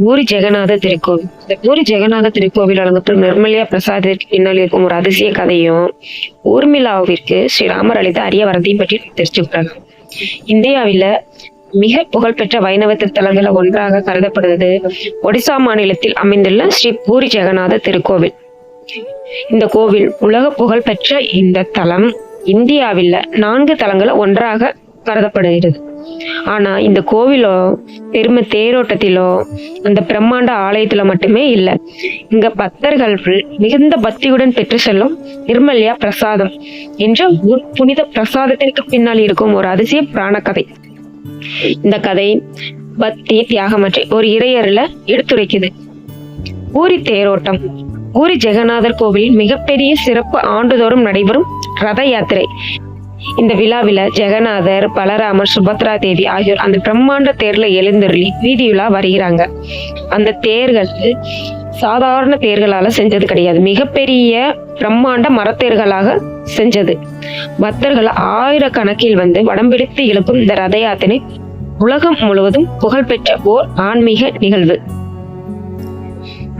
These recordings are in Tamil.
பூரி ஜெகநாத திருக்கோவில். இந்த பூரி ஜெகநாத திருக்கோவில் வழங்கப்படும் நிர்மல்யா பிரசாதத்திற்கு பின்னால் இருக்கும் ஒரு அதிசய கதையும் ஊர்மிளாவிற்கு ஸ்ரீராமர் அளித்த அரிய வரத்தையும் பற்றி தெரிஞ்சுக்கிறாங்க. இந்தியாவில மிக புகழ்பெற்ற வைணவ திருத்தலங்களை ஒன்றாக கருதப்படுவது ஒடிசா மாநிலத்தில் அமைந்துள்ள ஸ்ரீ பூரி ஜெகநாத திருக்கோவில். இந்த கோவில் உலக புகழ் பெற்ற இந்த தலம் இந்தியாவில 4 தலங்களை ஒன்றாக கருதப்படுகிறது. ஆனா இந்த கோவிலோ பெருமை தேரோட்டத்திலோ அந்த பிரம்மாண்ட ஆலயத்துல மட்டுமே இல்லை. இங்க பக்தர்கள் மிகுந்த பக்தியுடன் பெற்று செல்லும் நிர்மல்யா பிரசாதம் என்ற ஒரு புனித பிரசாதத்திற்கு பின்னால் இருக்கும் ஒரு அதிசய புராண கதை. இந்த கதை பக்தி தியாகமற்ற ஒரு இறையர்ல எடுத்துரைக்குது. பூரி தேரோட்டம். பூரி ஜெகநாதர் கோவில் மிகப்பெரிய சிறப்பு ஆண்டுதோறும் நடைபெறும் ரத யாத்திரை. இந்த விழாவில ஜெகநாதர், பலராமர், சுபத்ரா தேவி ஆகியோர் அந்த பிரம்மாண்ட தேர்ல எழுந்தருளி வீதி விழா வருகிறாங்க. அந்த தேர்கள் சாதாரண தேர்களால செஞ்சது கிடையாது, மிகப்பெரிய பிரம்மாண்ட மரத்தேர்களாக செஞ்சது. பக்தர்கள் ஆயிரக்கணக்கில் வந்து வடம்பிடித்து இழுக்கும் இந்த ரத யாத்திரை உலகம் முழுவதும் புகழ்பெற்ற ஓர் ஆன்மீக நிகழ்வு.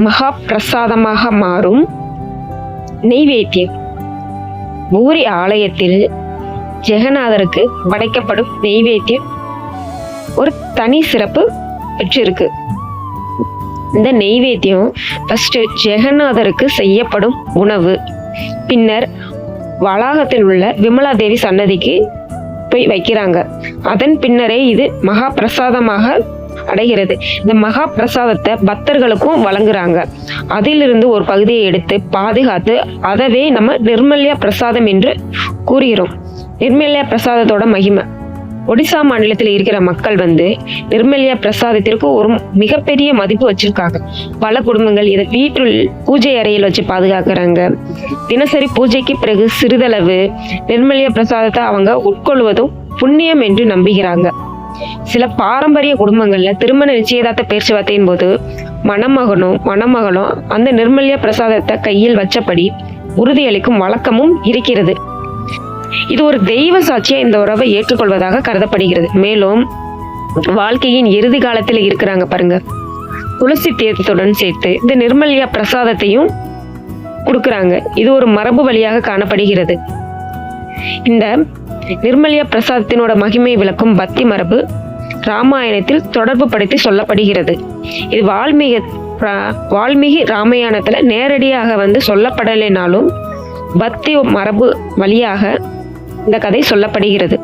மகா பிரசாதமாக மாறும் நெய்வேத்தியம். பூரி ஆலயத்தில் ஜெகநாதருக்கு படைக்கப்படும் நெய்வேத்தியம் ஒரு தனி சிறப்பு பெற்றிருக்கு. இந்த நெய்வேத்தியம் ஃபர்ஸ்ட் ஜெகநாதருக்கு செய்யப்படும் உணவு, பின்னர் வளாகத்தில் உள்ள விமலா தேவி சன்னதிக்கு போய் வைக்கிறாங்க. அதன் பின்னரே இது மகா பிரசாதமாக அடைகிறது. இந்த மகா பிரசாதத்தை பக்தர்களுக்கும் வழங்குறாங்க. அதிலிருந்து ஒரு பகுதியை எடுத்து பாதுகாத்து அதவே நம்ம நிர்மல்யா பிரசாதம் என்று கூறுகிறோம். நிர்மல்யா பிரசாதத்தோட மகிமை. ஒடிசா மாநிலத்தில் இருக்கிற மக்கள் வந்து நிர்மல்யா பிரசாதத்திற்கு ஒரு மிகப்பெரிய மதிப்பு வச்சிருக்காங்க. பல குடும்பங்கள் இதை வீட்டில் பூஜை அறையில் வச்சு பாதுகாக்கிறாங்க. தினசரி பூஜைக்கு பிறகு சிறிதளவு நிர்மல்யா பிரசாதத்தை அவங்க உட்கொள்வதும் புண்ணியம் என்று நம்புகிறாங்க. சில பாரம்பரிய குடும்பங்கள்ல திருமண நிச்சயதார்த்த பேச்சுவார்த்தையின் போது மணமகளும் அந்த நிர்மல்யா பிரசாதத்தை கையில் வச்சபடி உறுதியளிக்கும் வழக்கமும் இருக்கிறது. இது ஒரு தெய்வ சாட்சியா இந்த உறவை ஏற்றுக்கொள்வதாக கருதப்படுகிறது. மேலும் வாழ்க்கையின் இறுதி காலத்துல இருக்கிறாங்க பாருங்க, துளசி தீர்த்தத்துடன் சேர்த்து இந்த நிர்மல்யா பிரசாதத்தையும் கொடுக்குறாங்க. இது ஒரு மரபு வழியாக காணப்படுகிறது. இந்த நிர்மல்யா பிரசாதத்தினோட மகிமை விளக்கும் பக்தி மரபு ராமாயணத்தில் தொடர்பு படுத்தி சொல்லப்படுகிறது. இது வால்மீகி ராமாயணத்துல நேரடியாக வந்து சொல்லப்படலைனாலும் பக்தி மரபு வழியாக இந்த கதை சொல்லப்படுகிறது.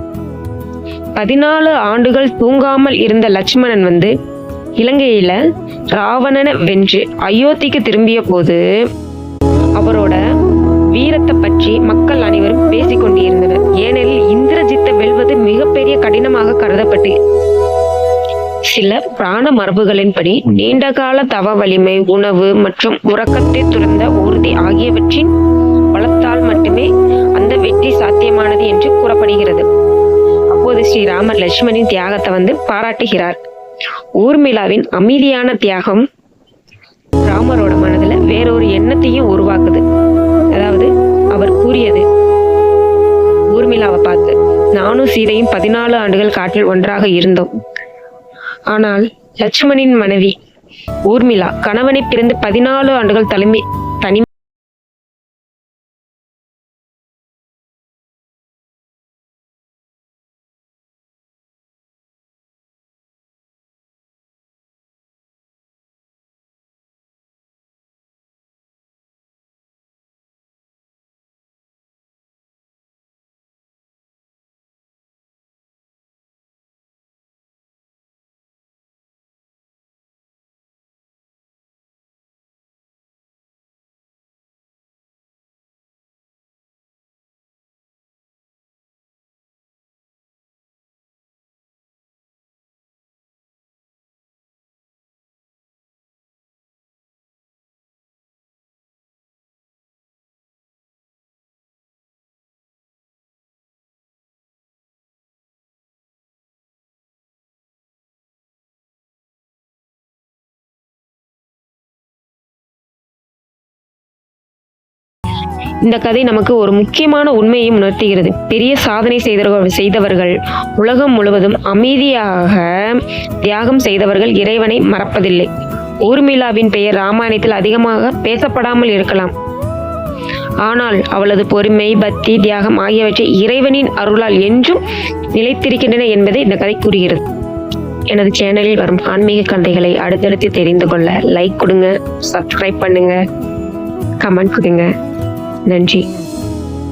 14 ஆண்டுகள் தூங்காமல் இருந்த லட்சுமணன் வந்து இலங்கையில ராவணனை வென்று அயோத்திக்கு திரும்பிய போது அவரோட வீரத்தை பற்றி மக்கள் அனைவரும் பேசிக்கொண்டிருந்தனர். ஏனெனில் இந்திரஜித்தை வெல்வது மிகப்பெரிய கடினமாக கருதப்பட்டு சில புராண மரபுகளின்படி நீண்டகால தவ வலிமை, உணவு மற்றும் உறக்கத்தை துறந்த உறுதி ஆகியவற்றின் பலத்தால் மட்டுமே அந்த வெற்றி சாத்தியமானது என்று கூறப்படுகிறது. அப்போது ஸ்ரீராமர் லட்சுமணின் தியாகத்தை வந்து பாராட்டுகிறார். ஊர்மிளாவின் அமைதியான தியாகம் ராமரோட மனதுல வேறொரு எண்ணத்தையும் உருவாக்குது. அதாவது அவர் கூறியது ஊர்மிளாவை பார்த்து, நானும் சீதையும் 14 ஆண்டுகள் காட்டில் ஒன்றாக இருந்தோம். ஆனால் லட்சுமணின் மனைவி ஊர்மிளா கணவனை பிறந்து 14 ஆண்டுகள் தனி இந்த கதை நமக்கு ஒரு முக்கியமான உண்மையை உணர்த்துகிறது. பெரிய சாதனை செய்தவர்கள் உலகம் முழுவதும் அமைதியாக தியாகம் செய்தவர்கள் இறைவனை மறப்பதில்லை. ஊர்மிளாவின் பெயர் ராமாயணத்தில் அதிகமாக பேசப்படாமல் இருக்கலாம். ஆனால் அவளது பொறுமை, பக்தி, தியாகம் ஆகியவற்றை இறைவனின் அருளால் என்றும் நிலைத்திருக்கின்றன என்பதை இந்த கதை கூறுகிறது. எனது சேனலில் வரும் ஆன்மீக கதைகளை அடுத்தடுத்து தெரிந்து கொள்ள லைக் கொடுங்க, சப்ஸ்கிரைப் பண்ணுங்க, கமெண்ட் கொடுங்க. நன்றி.